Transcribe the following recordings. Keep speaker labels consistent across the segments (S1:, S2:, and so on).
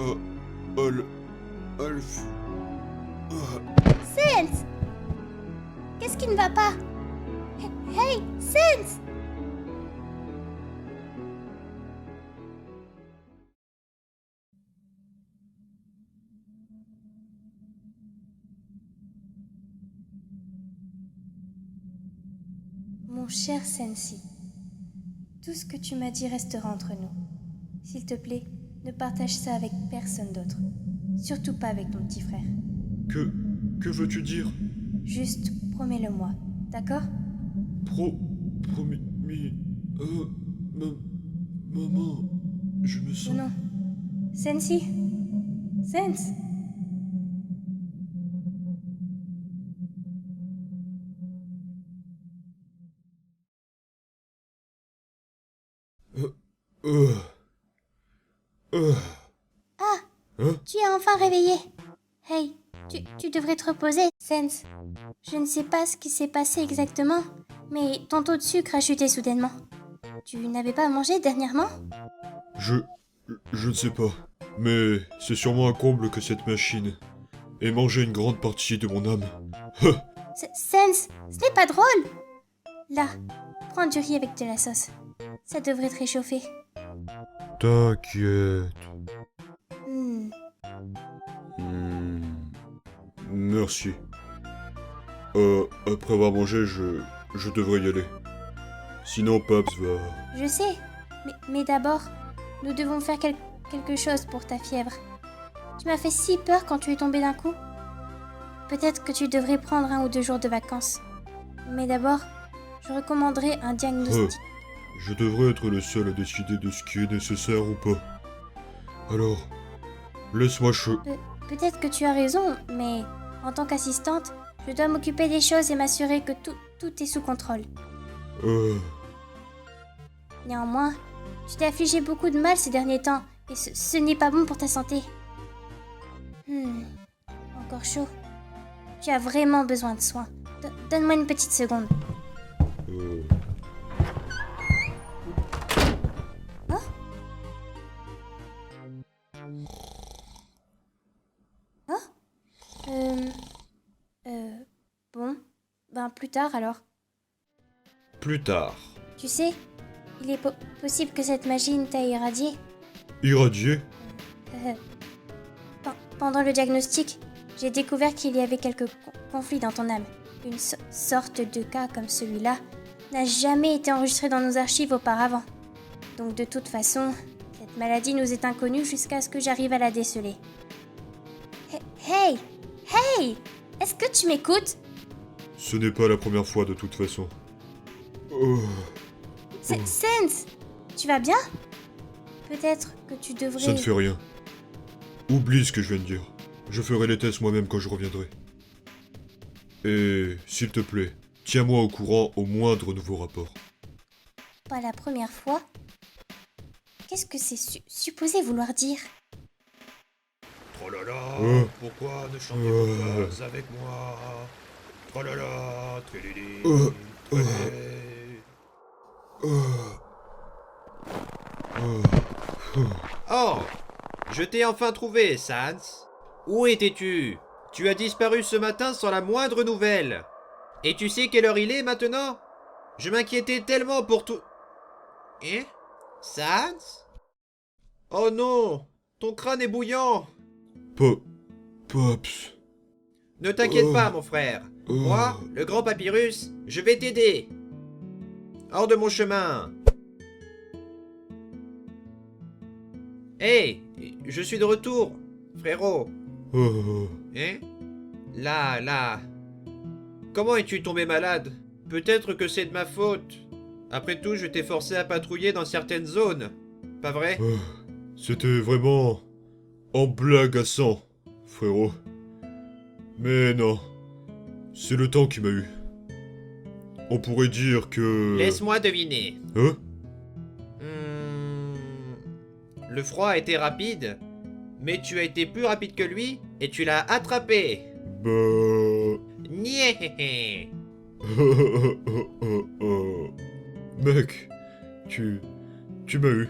S1: Al... Alf...
S2: Sense! Qu'est-ce qui ne va pas? Hey, Sense! Mon cher Sensi, tout ce que tu m'as dit restera entre nous. S'il te plaît, ne partage ça avec personne d'autre. Surtout pas avec ton petit frère.
S1: Que veux-tu dire?
S2: Juste promets-le-moi, d'accord?
S1: Promis... Maman... Je me sens...
S2: Non. Sensi? Sense? Ah!
S1: Hein?
S2: Tu es enfin réveillé. Hey, tu devrais te reposer, Sense. Je ne sais pas ce qui s'est passé exactement, mais ton taux de sucre a chuté soudainement. Tu n'avais pas mangé dernièrement?
S1: Je ne sais pas. Mais c'est sûrement un comble que cette machine ait mangé une grande partie de mon âme.
S2: Sense, ce n'est pas drôle. Là, prends du riz avec de la sauce. Ça devrait te réchauffer.
S1: T'inquiète.
S2: Hmm.
S1: Merci. Après avoir mangé, je devrais y aller. Sinon, Paps va...
S2: Je sais, mais d'abord, nous devons faire quelque chose pour ta fièvre. Tu m'as fait si peur quand tu es tombé d'un coup. Peut-être que tu devrais prendre 1 ou 2 jours de vacances. Mais d'abord, je recommanderais un diagnostic.
S1: Je devrais être le seul à décider de ce qui est nécessaire ou pas. Alors, laisse-moi
S2: Peut-être que tu as raison, mais en tant qu'assistante, je dois m'occuper des choses et m'assurer que tout est sous contrôle. Néanmoins, tu t'es affligé beaucoup de mal ces derniers temps, et ce n'est pas bon pour ta santé. Encore chaud. Tu as vraiment besoin de soins. Donne-moi une petite seconde. Hein? Hein? Bon. Ben, plus tard alors.
S1: Plus tard.
S2: Tu sais, il est possible que cette machine t'a irradié.
S1: Irradié?
S2: Pendant le diagnostic, j'ai découvert qu'il y avait quelques conflits dans ton âme. Une sorte de cas comme celui-là n'a jamais été enregistré dans nos archives auparavant. Donc de toute façon, cette maladie nous est inconnue jusqu'à ce que j'arrive à la déceler. Hey! Est-ce que tu m'écoutes?
S1: Ce n'est pas la première fois de toute façon.
S2: Sense! Tu vas bien? Peut-être que tu devrais...
S1: Ça ne fait rien. Oublie ce que je viens de dire. Je ferai les tests moi-même quand je reviendrai. Et, s'il te plaît, tiens-moi au courant au moindre nouveau rapport.
S2: Pas la première fois? Qu'est-ce que c'est supposé vouloir dire?
S3: Trolala, pourquoi ne chantez-vous pas avec moi? Trolala, trélélé, trélé. Oh, je t'ai enfin trouvé, Sans. Où étais-tu? Tu as disparu ce matin sans la moindre nouvelle. Et tu sais quelle heure il est maintenant? Je m'inquiétais tellement pour tout... Hein? Sans? Oh non, ton crâne est bouillant.
S1: Pops.
S3: Ne t'inquiète pas, mon frère. Moi, le grand papyrus, je vais t'aider. Hors de mon chemin. Hé, je suis de retour, frérot. Hein? Là. Comment es-tu tombé malade? Peut-être que c'est de ma faute. Après tout, je t'ai forcé à patrouiller dans certaines zones. Pas vrai?
S1: C'était vraiment... en blague à 100, frérot. Mais non. C'est le temps qui m'a eu. On pourrait dire que...
S3: Laisse-moi deviner.
S1: Hein?
S3: Le froid a été rapide, mais tu as été plus rapide que lui et tu l'as attrapé.
S1: Bah...
S3: Niais.
S1: Mec, tu m'as eu.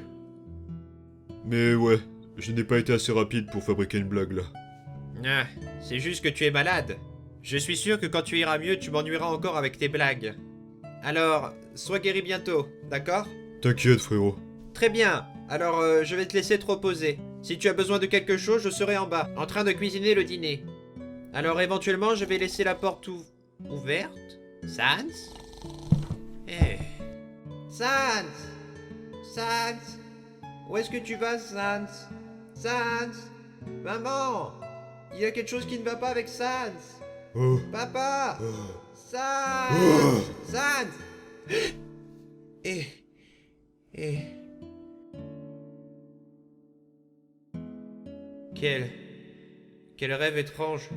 S1: Mais ouais, Je n'ai pas été assez rapide pour fabriquer une blague là.
S3: Ah, c'est juste que tu es malade. Je suis sûr que quand tu iras mieux, tu m'ennuieras encore avec tes blagues. Alors, sois guéri bientôt, d'accord?
S1: T'inquiète, frérot.
S3: Très bien. Alors, je vais te laisser te reposer. Si tu as besoin de quelque chose, je serai en bas, en train de cuisiner le dîner. Alors, éventuellement, je vais laisser la porte ouverte. Sans? Eh. Sans! Sans! Où est-ce que tu vas, Sans? Sans! Maman! Il y a quelque chose qui ne va pas avec Sans!
S1: Oh.
S3: Papa!
S1: Oh.
S3: Sans!
S1: Oh.
S3: Sans! Et... Et... Quel rêve étrange.